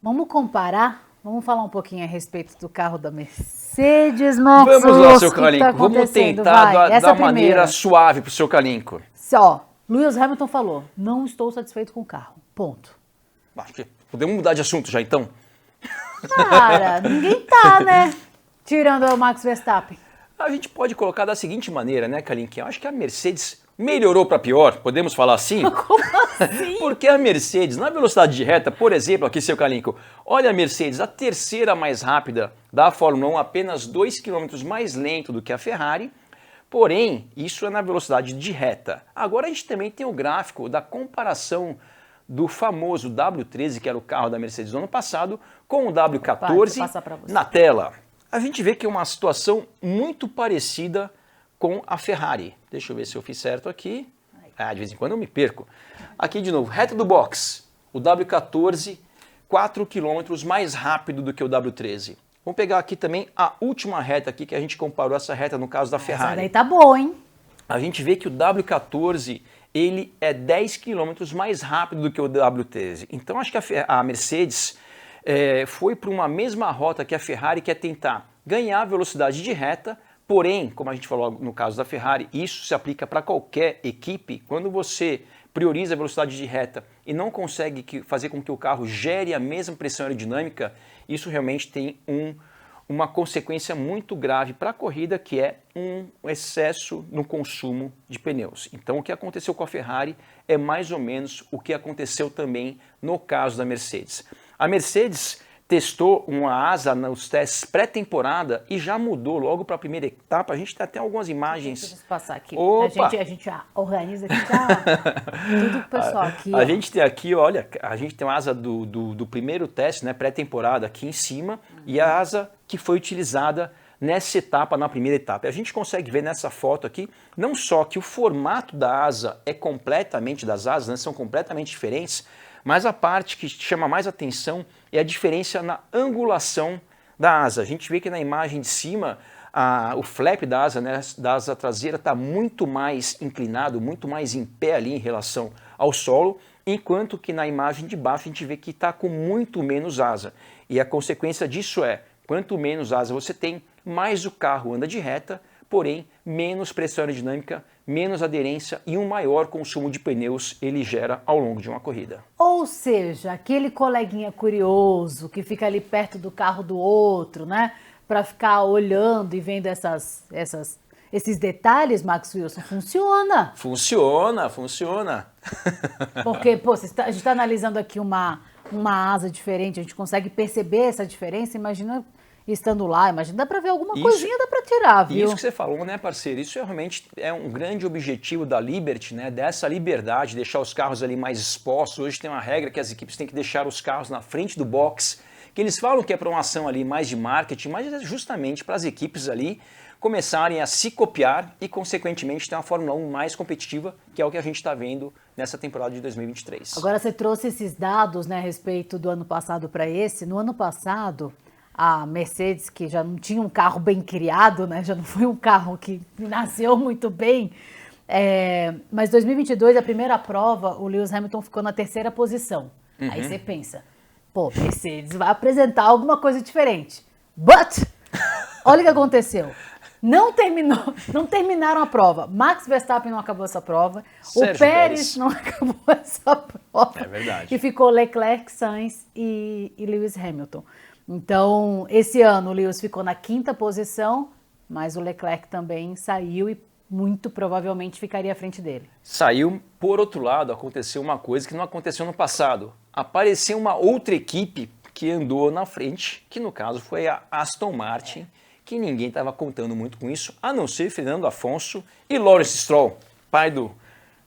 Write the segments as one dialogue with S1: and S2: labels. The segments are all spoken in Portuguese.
S1: Vamos comparar? Vamos falar um pouquinho a respeito do carro da Mercedes, Max?
S2: Vamos lá, seu
S1: O que
S2: Calinco.
S1: tá
S2: Vamos
S1: acontecendo?
S2: tentar
S1: Vai, essa
S2: dar
S1: é a primeira.
S2: maneira suave pro seu Calinco.
S1: Só, Lewis Hamilton falou, não estou satisfeito com o carro, ponto.
S2: Acho que podemos mudar de assunto já, então?
S1: Cara, ninguém tá, né? Tirando o Max Verstappen.
S2: A gente pode colocar da seguinte maneira, né, Calinco? Eu acho que a Mercedes melhorou para pior, podemos falar assim?
S1: Como assim?
S2: Porque a Mercedes, na velocidade de reta, por exemplo, aqui, seu Calinco, olha a Mercedes, a terceira mais rápida da Fórmula 1, apenas 2 km mais lento do que a Ferrari, porém, isso é na velocidade de reta. Agora a gente também tem o gráfico da comparação do famoso W13, que era o carro da Mercedes do ano passado, com o W14 na tela. A gente vê que é uma situação muito parecida com a Ferrari. Deixa eu ver se eu fiz certo aqui. De vez em quando eu me perco. Aqui de novo, reta do box. O W14, 4 km mais rápido do que o W13. Vamos pegar aqui também a última reta aqui, que a gente comparou essa reta no caso da Ferrari.
S1: Essa daí tá boa, hein?
S2: A gente vê que o W14, ele é 10 km mais rápido do que o W13. Então acho que a Mercedes foi para uma mesma rota que a Ferrari, que é tentar ganhar velocidade de reta. Porém, como a gente falou no caso da Ferrari, isso se aplica para qualquer equipe. Quando você prioriza a velocidade de reta e não consegue fazer com que o carro gere a mesma pressão aerodinâmica, isso realmente tem uma consequência muito grave para a corrida, que é um excesso no consumo de pneus. Então, o que aconteceu com a Ferrari é mais ou menos o que aconteceu também no caso da Mercedes. A Mercedes testou uma asa nos testes pré-temporada e já mudou logo para a primeira etapa. A gente tem até algumas imagens.
S1: Deixa eu passar aqui.
S2: Opa!
S1: A gente já organiza aqui, já. Tudo pro pessoal aqui.
S2: A gente tem aqui, olha, a gente tem a asa do primeiro teste, né, pré-temporada aqui em cima, e a asa que foi utilizada nessa etapa, na primeira etapa. A gente consegue ver nessa foto aqui, não só que o formato da asa é completamente, das asas, né, são completamente diferentes, mas a parte que chama mais atenção é a diferença na angulação da asa. A gente vê que na imagem de cima, o flap da asa, né, da asa traseira está muito mais inclinado, muito mais em pé ali em relação ao solo, enquanto que na imagem de baixo a gente vê que está com muito menos asa. E a consequência disso é, quanto menos asa você tem, mais o carro anda de reta, porém menos pressão aerodinâmica, menos aderência e um maior consumo de pneus ele gera ao longo de uma corrida.
S1: Ou seja, aquele coleguinha curioso que fica ali perto do carro do outro, né? Para ficar olhando e vendo esses detalhes, Max Wilson, funciona.
S2: Funciona.
S1: Porque, pô, a gente está analisando aqui uma asa diferente, a gente consegue perceber essa diferença, imagina estando lá, imagina, dá para ver alguma coisinha, dá para tirar, viu?
S2: Isso que você falou, né, parceiro? Isso realmente é um grande objetivo da Liberty, né, dessa liberdade, deixar os carros ali mais expostos. Hoje tem uma regra que as equipes têm que deixar os carros na frente do box, que eles falam que é para uma ação ali mais de marketing, mas é justamente para as equipes ali começarem a se copiar e, consequentemente, ter uma Fórmula 1 mais competitiva, que é o que a gente está vendo nessa temporada de 2023.
S1: Agora, você trouxe esses dados, né, a respeito do ano passado para esse. No ano passado, a Mercedes, que já não tinha um carro bem criado, né, já não foi um carro que nasceu muito bem, mas 2022, a primeira prova, o Lewis Hamilton ficou na terceira posição. Aí você pensa, pô, Mercedes vai apresentar alguma coisa diferente. But, olha o que aconteceu. Não terminaram a prova. Max Verstappen não acabou essa prova. O Pérez não acabou essa prova.
S2: É verdade.
S1: E ficou Leclerc, Sainz e Lewis Hamilton. Então, esse ano o Lewis ficou na quinta posição, mas o Leclerc também saiu e muito provavelmente ficaria à frente dele.
S2: Saiu, por outro lado, aconteceu uma coisa que não aconteceu no passado. Apareceu uma outra equipe que andou na frente, que no caso foi a Aston Martin, que ninguém estava contando muito com isso, a não ser Fernando Alonso e Lawrence Stroll, pai do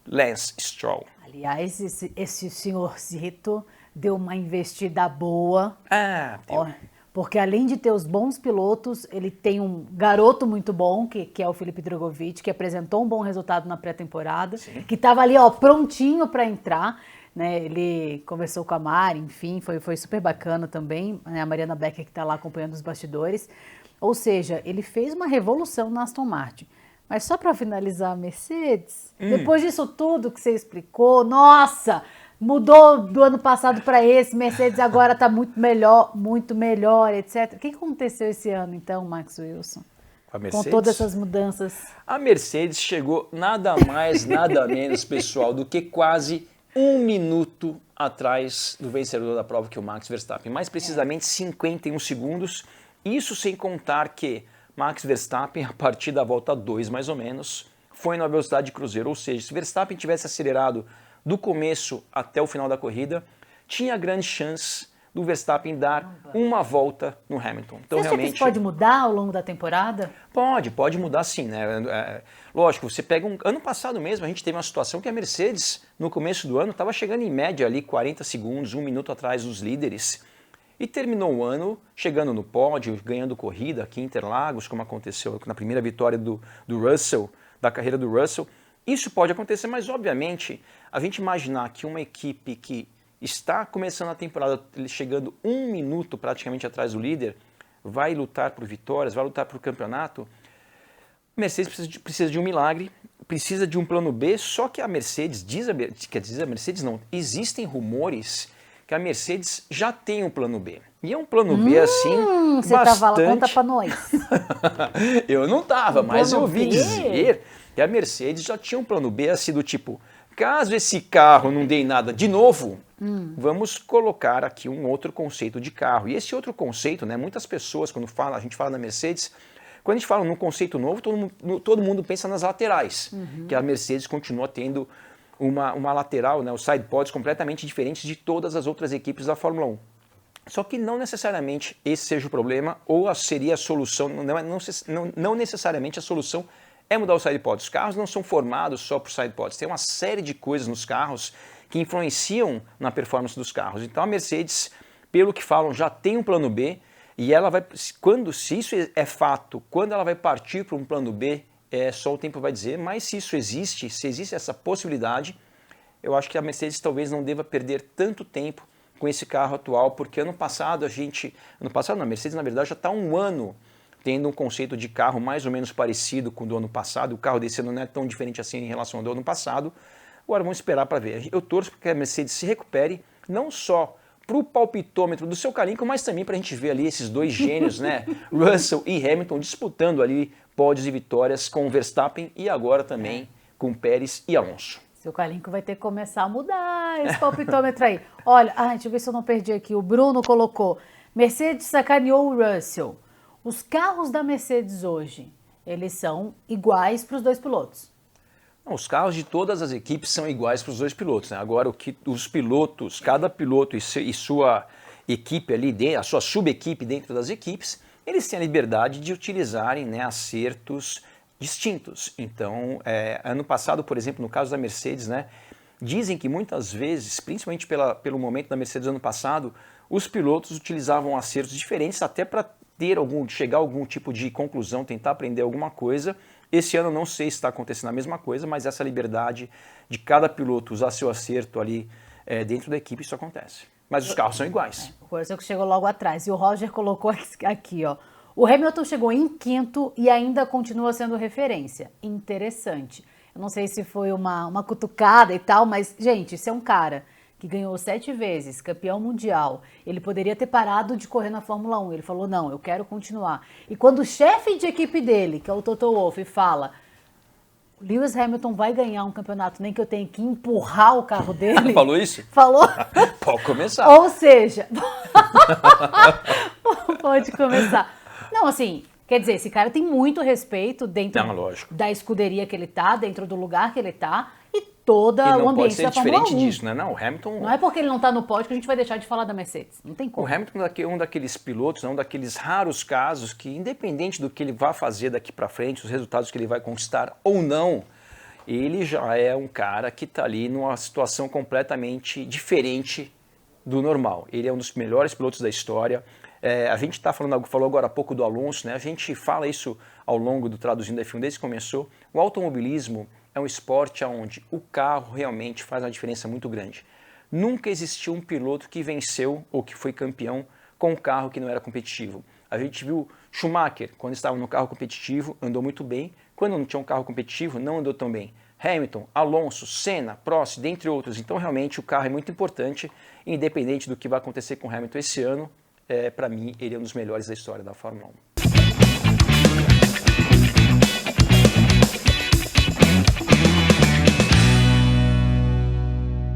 S2: Lance Stroll.
S1: Aliás, esse senhorzito deu uma investida boa. Porque além de ter os bons pilotos, ele tem um garoto muito bom, que é o Felipe Drogovic, que apresentou um bom resultado na pré-temporada, que estava ali, ó, prontinho para entrar, né? Ele conversou com a Mari, enfim, foi super bacana também, né? A Mariana Becker que está lá acompanhando os bastidores. Ou seja, ele fez uma revolução na Aston Martin. Mas só para finalizar a Mercedes, depois disso tudo que você explicou, nossa, Mudou do ano passado para esse, Mercedes agora está muito melhor, etc. O que aconteceu esse ano, então, Max Wilson?
S2: A Mercedes?
S1: Com todas essas mudanças.
S2: A Mercedes chegou nada mais, nada menos, pessoal, do que quase 1 minuto atrás do vencedor da prova, que é o Max Verstappen. Mais precisamente 51 segundos. Isso sem contar que Max Verstappen, a partir da volta 2, mais ou menos, foi na velocidade de cruzeiro. Ou seja, se Verstappen tivesse acelerado do começo até o final da corrida, tinha grande chance do Verstappen dar uma volta no Hamilton. Então,
S1: você acha que isso pode mudar ao longo da temporada?
S2: Pode mudar sim, né? Lógico, você pega ano passado mesmo, a gente teve uma situação que a Mercedes, no começo do ano, estava chegando em média ali 40 segundos, 1 minuto atrás dos líderes, e terminou o ano chegando no pódio, ganhando corrida aqui em Interlagos, como aconteceu na primeira vitória do Russell, da carreira do Russell. Isso pode acontecer, mas obviamente a gente imaginar que uma equipe que está começando a temporada chegando 1 minuto praticamente atrás do líder, vai lutar por vitórias, vai lutar por campeonato, Mercedes precisa de um milagre, precisa de um plano B, só que a Mercedes, existem rumores que a Mercedes já tem um plano B. E é um plano B assim,
S1: você estava lá, conta pra nós.
S2: Eu não estava, mas eu ouvi dizer que a Mercedes já tinha um plano B assim do tipo, caso esse carro não dê nada de novo, vamos colocar aqui um outro conceito de carro. E esse outro conceito, né, muitas pessoas, quando a gente fala na Mercedes, quando a gente fala num conceito novo, todo mundo pensa nas laterais, que a Mercedes continua tendo uma lateral, né, os side pods completamente diferentes de todas as outras equipes da Fórmula 1. Só que não necessariamente esse seja o problema, ou seria a solução, não necessariamente a solução é mudar os side pods. Os carros não são formados só por side pods, tem uma série de coisas nos carros que influenciam na performance dos carros. Então a Mercedes, pelo que falam, já tem um plano B, e ela vai, se isso é fato, quando ela vai partir para um plano B, só o tempo vai dizer, mas se isso existe, se existe essa possibilidade, eu acho que a Mercedes talvez não deva perder tanto tempo com esse carro atual, porque ano passado a Mercedes na verdade já está 1 ano tendo um conceito de carro mais ou menos parecido com o do ano passado, o carro desse ano não é tão diferente assim em relação ao do ano passado, agora vamos esperar para ver. Eu torço para que a Mercedes se recupere, não só para o palpitômetro do seu carinho, mas também para a gente ver ali esses dois gênios, né, Russell e Hamilton, disputando ali pódios e vitórias com Verstappen e agora também com Pérez e Alonso.
S1: Seu Calinco vai ter que começar a mudar esse palpitômetro aí. Olha, deixa eu ver se eu não perdi aqui. O Bruno colocou, Mercedes sacaneou o Russell. Os carros da Mercedes hoje, eles são iguais para os dois pilotos?
S2: Não, os carros de todas as equipes são iguais para os dois pilotos, né? Agora, o que os pilotos, cada piloto e sua equipe ali, a sua sub-equipe dentro das equipes, eles têm a liberdade de utilizarem, né, acertos distintos. Então, ano passado, por exemplo, no caso da Mercedes, né, dizem que muitas vezes, principalmente pelo momento da Mercedes ano passado, os pilotos utilizavam acertos diferentes até para chegar a algum tipo de conclusão, tentar aprender alguma coisa. Esse ano não sei se está acontecendo a mesma coisa, mas essa liberdade de cada piloto usar seu acerto ali dentro da equipe, isso acontece. Mas os carros são iguais.
S1: O Russell que chegou logo atrás. E o Roger colocou aqui, ó. O Hamilton chegou em 5º e ainda continua sendo referência. Interessante. Eu não sei se foi uma cutucada e tal, mas, gente, isso é um cara que ganhou 7 vezes, campeão mundial. Ele poderia ter parado de correr na Fórmula 1. Ele falou, não, eu quero continuar. E quando o chefe de equipe dele, que é o Toto Wolff, fala, Lewis Hamilton vai ganhar um campeonato, nem que eu tenha que empurrar o carro dele.
S2: Falou isso?
S1: Falou.
S2: Pode começar.
S1: Ou seja, pode começar. Não, assim, quer dizer, esse cara tem muito respeito dentro da escuderia que ele tá, dentro do lugar que ele tá, e todo o ambiente da Fórmula 1.
S2: Não pode ser diferente disso, né? Não, o Hamilton...
S1: Não é porque ele não tá no pódio que a gente vai deixar de falar da Mercedes. Não tem como.
S2: O Hamilton é um daqueles pilotos, um daqueles raros casos que, independente do que ele vai fazer daqui para frente, os resultados que ele vai conquistar ou não, ele já é um cara que está ali numa situação completamente diferente do normal. Ele é um dos melhores pilotos da história. A gente falou agora há pouco do Alonso, né? A gente fala isso ao longo do Traduzindo F1 desde que começou. O automobilismo é um esporte onde o carro realmente faz uma diferença muito grande. Nunca existiu um piloto que venceu ou que foi campeão com um carro que não era competitivo. A gente viu Schumacher, quando estava no carro competitivo, andou muito bem. Quando não tinha um carro competitivo, não andou tão bem. Hamilton, Alonso, Senna, Prost, dentre outros. Então, realmente, o carro é muito importante, independente do que vai acontecer com o Hamilton esse ano. Para mim, ele é um dos melhores da história da Fórmula 1.